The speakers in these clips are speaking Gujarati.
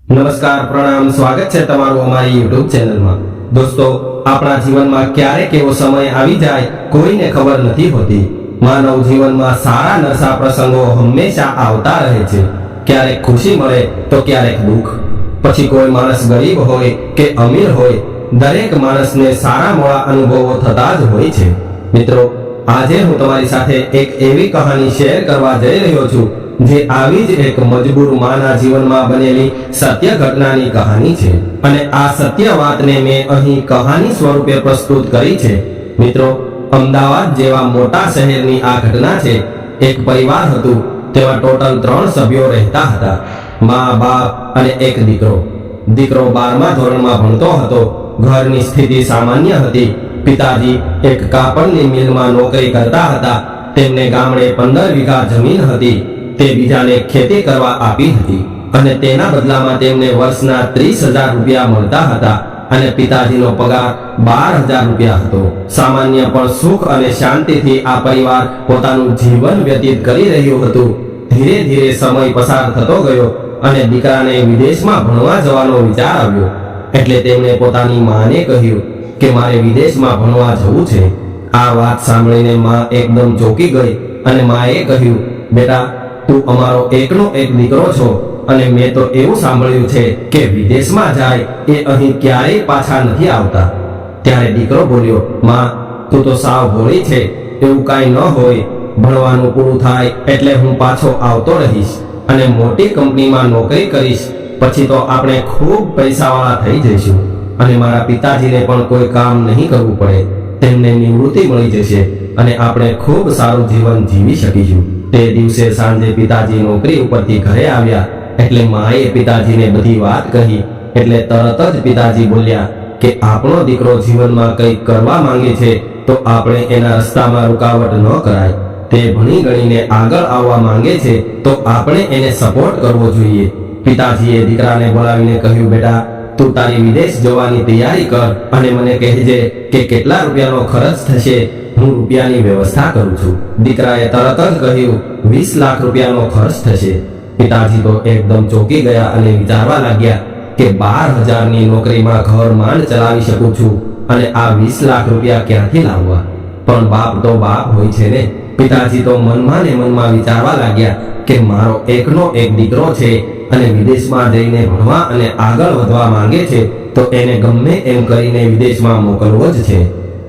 નમસ્કાર, પ્રણામ, સ્વાગત છે તમારું અમારી YouTube ચેનલમાં। દોસ્તો, આપણા જીવનમાં ક્યારેક એવો સમય આવી જાય કોઈને ખબર નથી હોતી। માનવ જીવનમાં સારા નરસા પ્રસંગો હંમેશા આવતા રહે છે। ક્યારેક ખુશી મળે તો ક્યારેક દુઃખ। પછી કોઈ માણસ ગરીબ હોય કે અમીર હોય, દરેક માણસને સારા મોડા અનુભવો થતા જ હોય છે। મિત્રો, આજે હું તમારી સાથે એક એવી કહાની શેર કરવા જઈ રહ્યો છું જે આવી જ એક મજબૂર માના જીવનમાં બનેલી સત્ય ઘટનાની કહાની છે અને આ સત્ય વાતને મેં અહીં કહાની સ્વરૂપે પ્રસ્તુત કરી છે। મિત્રો, અમદાવાદ જેવા મોટા શહેરની આ ઘટના છે। એક પરિવાર હતું, તેમાં ટોટલ 3 સભ્યો રહેતા હતા, મા, બાપ અને એક દીકરો। દીકરો 12મા ધોરણમાં ભણતો હતો। ઘરની સ્થિતિ સામાન્ય હતી। પિતાજી એક કાપડની મિલમાં નોકરી કરતા હતા। તેમને ગામડે 15 વીઘા જમીન હતી, તે બીજાને ખેતી કરવા આપી હતી અને તેના બદલામાં તેમને વર્ષના 30,000 રૂપિયા મળતા હતા અને પિતાજીનો પગાર 12,000 રૂપિયા હતો। સામાન્ય પણ સુખ અને શાંતિથી આ પરિવાર પોતાનું જીવન વ્યતીત કરી રહ્યું હતું। ધીરે ધીરે સમય પસાર થતો ગયો અને દીકરાને વિદેશમાં ભણવા જવાનો વિચાર આવ્યો। એટલે તેમણે પોતાની માને કહ્યું કે મારે વિદેશમાં ભણવા જવું છે। આ વાત સાંભળીને માં એકદમ ચોંકી ગઈ અને માએ કહ્યું, બેટા, તું અમારો એકનો એક દીકરો છો અને મેં તો એવું સાંભળ્યું છે કે વિદેશમાં જાય એ અહીં ક્યારેય પાછા નથી આવતા। ત્યારે દીકરો બોલ્યો, માં, તું તો સાવ ભોળી છે, એવું કાંઈ ન હોય। ભણવાનું પૂરું થાય એટલે હું પાછો આવતો રહીશ અને મોટી કંપનીમાં નોકરી કરીશ। પછી તો આપણે ખૂબ પૈસાવાળા થઈ જઈશું અને મારા પિતાજીને પણ કોઈ કામ નહીં કરવું પડે। તેમને નિવૃત્તિ મળી જશે અને આપણે ખૂબ સારું જીવન જીવી શકીશું। તે દિવસે સાંજે પિતાજી નોકરી ઉપરથી ઘરે આવ્યા એટલે માએ પિતાજીને બધી વાત કહી। એટલે તરત જ પિતાજી બોલ્યા કે આપણો દીકરો જીવનમાં કંઈક કરવા માંગે છે તો આપણે એના રસ્તામાં રૂકાવટ ન કરાય। તે ભણી ગણીને આગળ આવવા માંગે છે તો આપણે એને સપોર્ટ કરવો જોઈએ। પિતાજીએ દીકરાને બોલાવીને કહ્યું, બેટા, તું તારી વિદેશ જવાની તૈયારી કર અને મને કહેજે કે કેટલા રૂપિયાનો ખર્ચ થશે, હું રૂપિયાની વ્યવસ્થા કરું છું। દીકરાએ તરત જ કહ્યું, 20 લાખ રૂપિયાનો ખર્ચ થશે। પિતાજી તો એકદમ ચોંકી ગયા અને વિચારવા લાગ્યા કે 12,000ની નોકરીમાં ઘર માંડ ચલાવી શકું છું અને આ 20 લાખ રૂપિયા ક્યાંથી લાવવા? પણ બાપ તો બાપ હોય છે ને। પિતાજી તો મનમાં ને મનમાં વિચારવા લાગ્યા કે મારો એકનો એક દીકરો છે અને વિદેશમાં જઈને ભણવા અને આગળ વધવા માંગે છે તો એને ગમે એમ કરીને વિદેશમાં મોકલવો જ છે।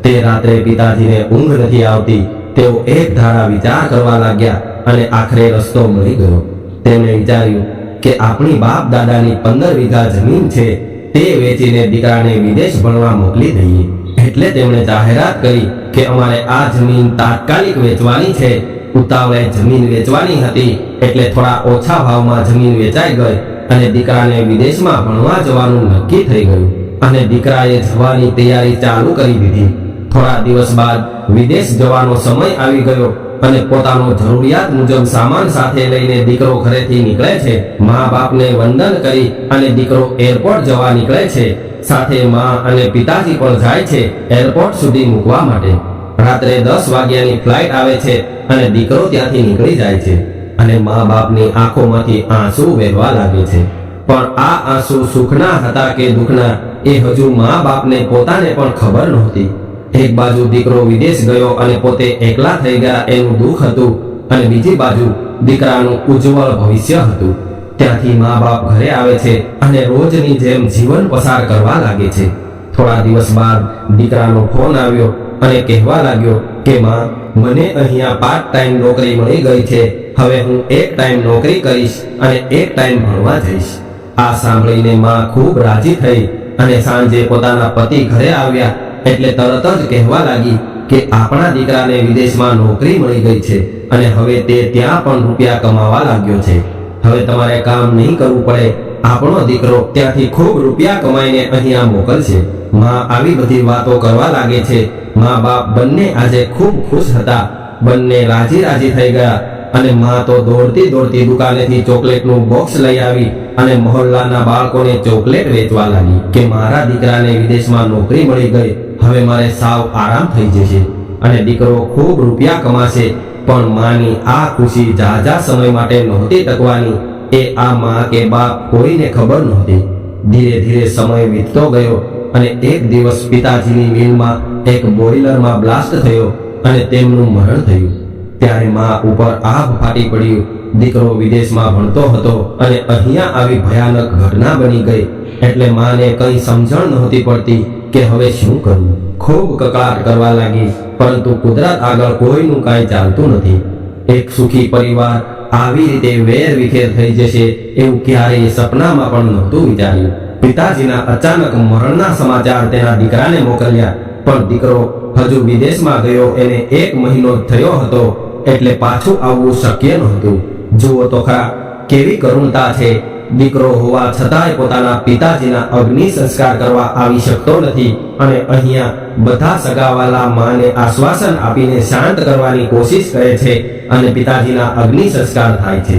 તે રાત્રે પિતાજીને ઊંઘ નથી આવતી। તેઓ એક ધારા વિચાર કરવા લાગ્યા અને આખરે રસ્તો મળી ગયો। તેમણે વિચાર્યું કે આપણી બાપ દાદાની 15 વીઘા જમીન છે, તે વેચીને દીકરાને વિદેશ ભણવા મોકલી દઈએ। એટલે તેમણે જાહેરાત કરી કે અમારે આ જમીન તાત્કાલિક વેચવાની છે। ઉતાવળે જમીન વેચવાની હતી એટલે થોડા ઓછા ભાવમાં જમીન વેચાઈ ગઈ અને દીકરાને વિદેશમાં ભણવા જવાનું નક્કી થઈ ગયું અને દીકરાએ જવાની તૈયારી ચાલુ કરી દીધી। થોડા દિવસ બાદ વિદેશ જવાનો સમય આવી ગયો અને પોતાનો જરૂરિયાત મુજબ સામાન સાથે લઈને દીકરો ઘરેથી નીકળે છે। મા બાપને વંદન કરી અને દીકરો એરપોર્ટ જવા નીકળે છે। સાથે મા અને પિતાજી પણ જાય છે એરપોર્ટ સુધી મૂકવા માટે। રાત્રે 10 વાગ્યાની ફ્લાઇટ આવે છે અને દીકરો ત્યાંથી નીકળી જાય છે અને મા બાપની આંખોમાંથી આંસુ વહેવા લાગે છે। પણ આ આંસુ સુખના હતા કે દુઃખના એ હજુ મા બાપને પોતાને પણ ખબર નહોતી। એક બાજુ દીકરો વિદેશ ગયો અને પોતે એકલા થઈ ગયા એનું દુઃખ હતું અને બીજી બાજુ દીકરાનું ઉજ્જવળ ભવિષ્ય હતું। ત્યાંથી મા બાપ ઘરે આવે છે અને રોજની જેમ જીવન પસાર કરવા લાગે છે। થોડા દિવસ બાદ દીકરાનો ફોન આવ્યો અને કહેવા લાગ્યો કે માં, મને અહીંયા પાર્ટ ટાઈમ નોકરી મળી ગઈ છે। હવે હું એક ટાઈમ નોકરી કરીશ અને એક ટાઈમ ભણવા જઈશ। આ સાંભળીને માં ખૂબ રાજી થઈ અને સાંજે પોતાના પતિ ઘરે આવ્યા એટલે તરત જ કહેવા લાગી કે આપણા દીકરાને વિદેશમાં નોકરી મળી ગઈ છે અને હવે તે ત્યાં પણ રૂપિયા કમાવા લાગ્યો છે। હવે તમારે કામ નહીં કરવું પડે, આપણો દીકરો ત્યાંથી ખૂબ રૂપિયા કમાઈને અહીંયા મોકલશે। માં આવી બધી વાતો કરવા લાગે છે। મા બાપ બંને આજે ખૂબ ખુશ હતા। બંને રાજી રાજી થઈ ગયા અને માં તો દોડતી દોડતી દુકાનેથી ચોકલેટનું બોક્સ લઈ આવી અને મહોલ્લાના બાળકોને ચોકલેટ વેચવા લાગી કે મારા દીકરાને વિદેશમાં નોકરી મળી ગઈ, હવે મારે સાવ આરામ થઈ જશે અને દીકરો ખૂબ રૂપિયા કમાશે। પણ માની આ ખુશી ઝાઝા સમય માટે નહોતી ટકવાની એ આ માં કે બાપ કોઈને ખબર નહોતી. ધીરે ધીરે સમય વીતતો ગયો અને એક દિવસ પિતાજીની મિલમાં એક બોઇલરમાં બ્લાસ્ટ થયો અને તેમનું મરણ થયું. ત્યારે માં ઉપર આભ ફાટી પડ્યું. દીકરો વિદેશમાં ભણતો હતો અને અહીંયા આવી ભયાનક ઘટના બની ગઈ એટલે માને કંઈ સમજણ નહોતી પડતી કે હવે શું કરવું. ખૂબ કકળાટ કરવા લાગી, પરંતુ કુદરત આગળ કોઈનું કાંઈ ચાલતું નથી. એક સુખી પરિવાર આવી રીતે વેર વિખેર થઈ જશે એવું ક્યારેય સપનામાં પણ નહોતું વિચાર્યું. પિતાજીના અચાનક મરણના સમાચાર તેના દીકરાને મોકલ્યા, પણ દીકરો હજુ વિદેશમાં ગયો એને 1 મહિનો જ થયો હતો એટલે પાછું આવવું શક્ય નહોતું. જુઓ તો ખરા કેવી કરુણતા છે. દીકરો હોવા છતાંય પોતાના પિતાજીના અગ્નિ સંસ્કાર કરવા આવી શકતો નથી અને અહીંયા બધા સગાવાલા માને આશ્વાસન આપીને શાંત કરવાની કોશિશ કરે છે અને પિતાજીના અગ્નિ સંસ્કાર થાય છે.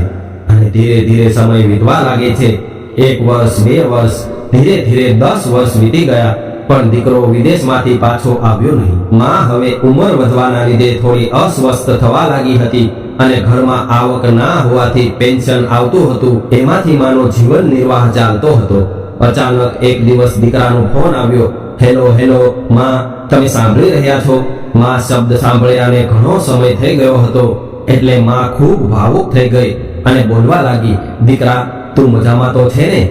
અને ધીરે ધીરે સમય વીતવા લાગે છે. 1 વર્ષ, 2 વર્ષ, ધીરે ધીરે 10 વર્ષ વીતી ગયા, પણ દીકરો વિદેશમાંથી પાછો આવ્યો નહીં. માં હવે ઉંમર વધવાના લીધે થોડી અસ્વસ્થ થવા લાગી હતી અને ઘરમાં આવક ના હોવાથી પેન્શન આવતું હતું, એમાંથી માનો જીવન નિર્વાહ ચાલતો હતો. અચાનક એક દિવસ દીકરાનો ફોન આવ્યો. હેલો હેલો માં, તમે સાંભળી રહ્યા છો? માં શબ્દ સાંભળ્યાને ઘણો સમય થઈ ગયો હતો એટલે માં ખૂબ ભાવુક થઈ ગઈ અને બોલવા લાગી, દીકરા તું મજામાં તો છે ને?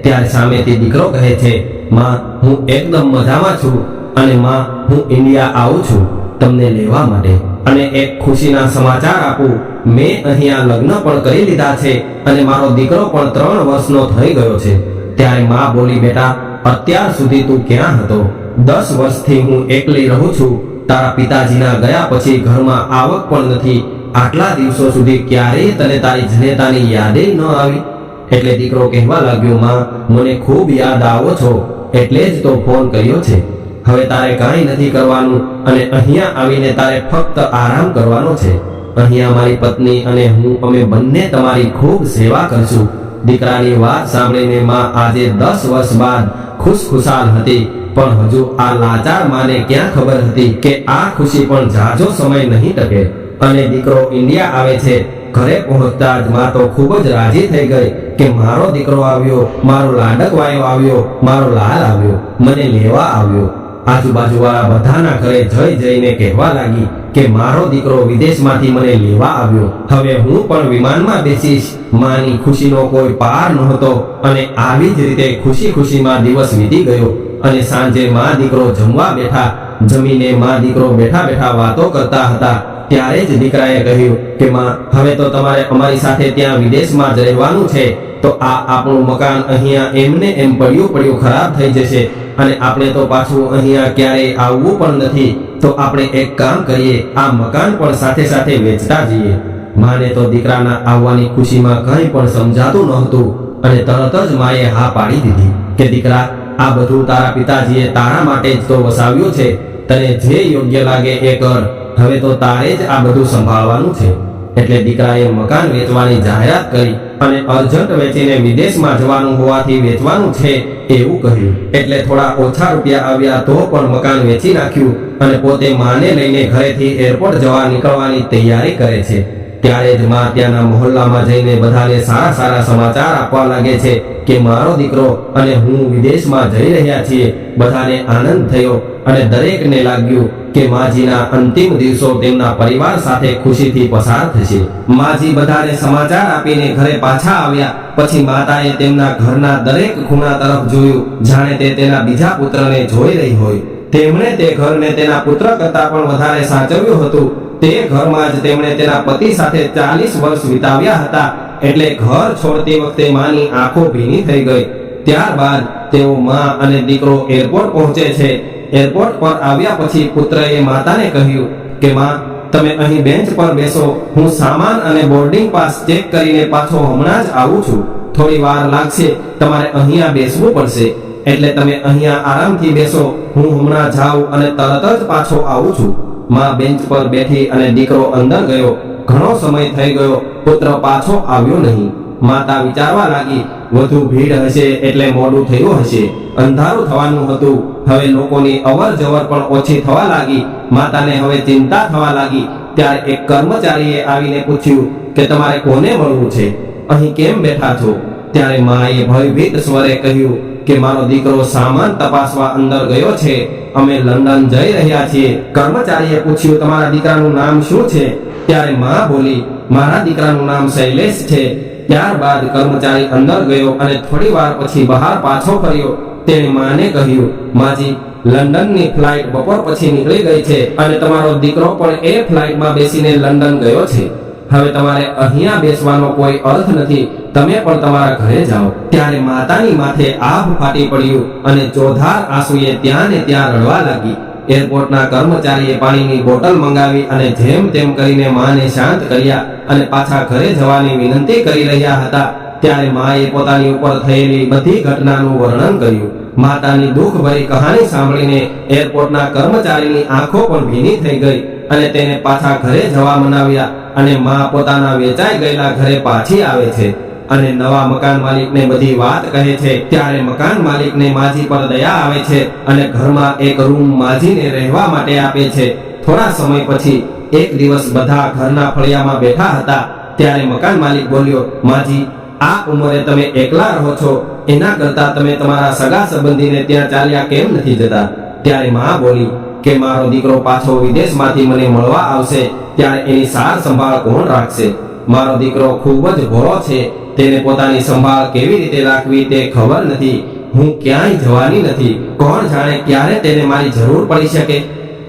ત્યારે સામેથી દીકરો કહે છે, માં હું એકદમ મજામાં છું અને માં હું ઇન્ડિયા આવું છું તમને લેવા માટે અને એક ખુશીના સમાચાર આપું. મેં અહીંયા લગ્ન પણ કરી લીધા છે અને મારો દીકરો પણ 3 વર્ષનો થઈ ગયો છે. ત્યારે માં બોલી, બેટા અત્યાર સુધી તું ક્યાં હતો? 10 વર્ષથી હું એકલી રહું છું. તારા પિતાજીના ગયા પછી ઘરમાં આવક પણ નથી. આટલા દિવસો સુધી ક્યારેય તને તારી જનેતાની યાદે ન આવી? એટલે દીકરો કહેવા લાગ્યો, માં મને ખૂબ યાદ આવો છો એટલે જ તો ફોન કર્યો છે. હવે તારે કાંઈ નથી કરવાનું અને અહીંયા આવીને તારે ફક્ત આરામ કરવાનો છે. અહીંયા મારી પત્ની અને હું અમે બંને તમારી ખૂબ સેવા કરશું. દીકરાની વાત સાંભળીને માં આજે 10 વર્ષ બાદ ખુશખુશાલ હતી, પણ હજુ આ લાચાર માને ક્યાં ખબર હતી કે આ ખુશી પણ ઝાઝો સમય નહીં ટકે અને દીકરો ઇન્ડિયા આવે છે. ઘરે પહોંચતા જ માં તો ખૂબ જ રાજી થઈ ગઈ કે મારો દીકરો આવ્યો, મારો લાડકવાયો આવ્યો, મારો લાલ આવ્યો, મને લેવા આવ્યો. આજુબાજુવાળા બધાના ઘરે જઈ જઈને કહેવા લાગી કે મારો દીકરો વિદેશમાંથી મને લેવા આવ્યો. હવે હું પણ વિમાનમાં બેસીશ. માની ખુશીનો કોઈ પાર નહોતો અને આવી જ રીતે ખુશી ખુશીમાં દિવસ વીતી ગયો અને સાંજે માં દીકરો જમવા બેઠા. જમીને માં દીકરો બેઠા બેઠા વાતો કરતા હતા. ત્યારે જ દીકરાએ કહ્યું કે માં હવે તો તમારે અમારી સાથે ત્યાં વિદેશમાં જ રહેવાનું છે. તો આ આપણું મકાન અહીંયા એમને એમ પડ્યું ખરાબ થઈ જશે અને આપણે તો પાછું અહીંયા ક્યારેય આવવું પણ નથી. તો આપણે એક કામ કરીએ, આ મકાન પણ સાથે સાથે વેચતા જઈએ. માને તો દીકરાના આવવાની ખુશીમાં કંઈ પણ સમજાતું નહોતું અને તરત જ માએ હા પાડી દીધી કે દીકરા આ બધું તારા પિતાજીએ તારા માટે જ તો વસાવ્યું છે. તને જે યોગ્ય લાગે એ કર. હવે તો તારે જ આ બધું સંભાળવાનું છે. એટલે દીકરાએ મકાન વેચવાની જાહેરાત કરી અને અર્જન્ટ વેચીને વિદેશમાં જવાનું હોવાથી વેચવાનું છે એવું કહ્યું. એટલે થોડા ઓછા રૂપિયા આવ્યા તો પણ મકાન વેચી નાખ્યું અને પોતે માને લઈને ઘરેથી એરપોર્ટ જવા નીકળવાની તૈયારી કરે છે. ત્યારે જ માં ત્યાંના મહોલ્લામાં જઈને બધાને સારા સારા સમાચાર આપવા લાગે છે કે મારો દીકરો અને હું વિદેશમાં જઈ રહ્યા છીએ. બધાને આનંદ થયો અને દરેકને લાગ્યું કે માજીના અંતિમ દિવસો તેમના પરિવાર સાથે ખુશીથી પસાર થશે. માજી બધાને સમાચાર આપીને ઘરે પાછા આવ્યા પછી માતાએ તેમના ઘરના દરેક ખૂણા તરફ જોયું, જાણે તે તેના બીજા પુત્રને જોઈ રહી હોય. તેમણે તે ઘરને તેના પુત્ર કરતા પણ વધારે સાચવ્યું હતું. તે ઘરમાં જ તેમણે તેના પતિ સાથે 40 વર્ષ વિતાવ્યા હતા. એટલે ઘર છોડતી વખતે માની આંખો ભીની થઈ ગઈ. ત્યારબાદ તેઓ માં અને દીકરો એરપોર્ટ પહોંચે છે. એરપોર્ટ પર આવ્યા પછી પુત્રએ માતાને કહ્યું કે માં તમે અહીં બેન્ચ પર બેસો, હું સામાન અને બોર્ડિંગ પાસ ચેક કરીને પાછો હમણાં જ આવું છું. થોડી વાર લાગશે, તમારે અહીંયા બેસવું પડશે. એટલે તમે અહીંયા આરામથી બેસો, હું હમણાં જાઉં અને તરત જ પાછો આવું છું. માં બેન્ચ પર બેઠી અને દીકરો અંદર ગયો. ઘણો સમય થઈ ગયો, પુત્ર પાછો આવ્યો નહીં. માતા વિચારવા લાગી, વધુ ભીડ હશે એટલે મોડું થયું હશે, અંધારું થવાનું હતું. હવે લોકોની અવર જવર પણ ઓછી થવા લાગી. માતાને હવે ચિંતા થવા લાગી. ત્યારે એક કર્મચારીએ આવીને પૂછ્યું કે તમારે કોને મળવું છે? અહીં કેમ બેઠા છો? ત્યારે માએ ભયભીત સ્વરે કહ્યું કે મારો દીકરો સામાન તપાસવા અંદર ગયો છે, અમે લંડન જઈ રહ્યા છીએ. કર્મચારીએ પૂછ્યું, તમારા દીકરાનું નામ શું છે? ત્યારે માં બોલી, મારા દીકરાનું નામ શૈલેષ છે. ત્યારબાદ કર્મચારી અંદર ગયો અને થોડી વાર પછી બહાર પાછો ફર્યો. તેણે માને કહ્યું, માજી, લંડનની ફ્લાઇટ બપોર પછી નીકળી ગઈ છે અને તમારો દીકરો પણ એ ફ્લાઇટમાં બેસીને લંડન ગયો છે. હવે તમારે અહીંયા બેસવાનો કોઈ અર્થ નથી, તમે પણ તમારા ઘરે જાઓ. ત્યારે માતાની માથે આભ ફાટી પડ્યું અને ચોધાર આંસુએ ત્યાં ને ત્યાં રડવા લાગી. એરપોર્ટના કર્મચારીએ પાણીની બોટલ મંગાવી અને જેમ તેમ કરીને માને શાંત કર્યા અને પાછા ઘરે જવાની વિનંતી કરી રહ્યા હતા. ત્યારે માએ પોતાની ઉપર થયેલી બધી ઘટનાનું વર્ણન કર્યું. માતાની દુઃખભરી કહાની સાંભળીને એરપોર્ટના કર્મચારીની આંખો પણ ભીની થઈ ગઈ અને તેને પાછા ઘરે જવા મનાવ્યા. અને માં પોતાના વેચાઈ ગયેલા ઘરે પાછી આવે છે અને નવા મકાન માલિકને બધી વાત કહે છે. ત્યારે મકાન માલિકને માજી પર દયા આવે છે અને ઘરમાં એક રૂમ માજીને રહેવા માટે આપે છે. થોડા સમય પછી એક દિવસ બધા ઘરના ફળિયામાં બેઠા હતા. ત્યારે મકાન માલિક બોલ્યો, માજી, આ ઉંમરે તમે એકલા રહો છો, એના કરતા તમે તમારા સગા સંબંધીને ત્યાં ચાલ્યા કેમ નથી જતા? ત્યારે માં બોલી કે મારો દીકરો પાછો વિદેશમાંથી મને મળવા આવશે, ત્યારે એની સાર સંભાળ કોણ રાખશે? મારો દીકરો ખૂબ જ ભોળો છે, તેને પોતાની સંભાળ કેવી રીતે રાખવી તે ખબર નથી. હું ક્યાંય જવાની નથી, કોણ જાણે ક્યારે તેને મારી જરૂર પડી શકે.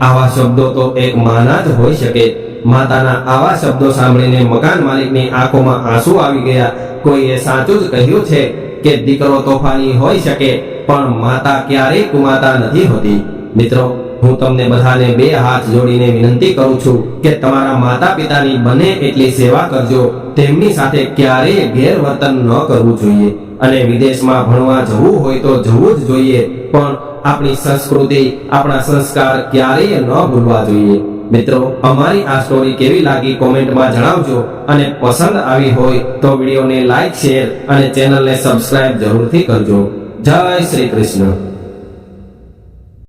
આવા શબ્દો તો એક માના જ હોઈ શકે. માતાના આવા શબ્દો સાંભળીને મકાન માલિકની આંખોમાં આંસુ આવી ગયા. કોઈએ સાચું જ કહ્યું છે કે દીકરો તોફાની હોઈ શકે, પણ માતા ક્યારેય કુમાતા નથી હોતી. મિત્રો, હું તમને બધાને બે હાથ જોડીને વિનંતી કરું છું કે તમારા માતા પિતાની બને એટલી સેવા કરજો. તેમની સાથે ક્યારેય ગેરવર્તન ન કરવું જોઈએ અને વિદેશમાં ભણવા જવું હોય તો જવું જ જોઈએ, પણ આપણી સંસ્કૃતિ, આપણા સંસ્કાર ક્યારેય ન ભૂલવા જોઈએ. મિત્રો, અમારી આ સ્ટોરી કેવી લાગી કોમેન્ટમાં જણાવજો અને પસંદ આવી હોય તો વિડીયોને લાઈક, શેર અને ચેનલને સબસ્ક્રાઇબ જરૂરથી કરજો. જય શ્રી કૃષ્ણ.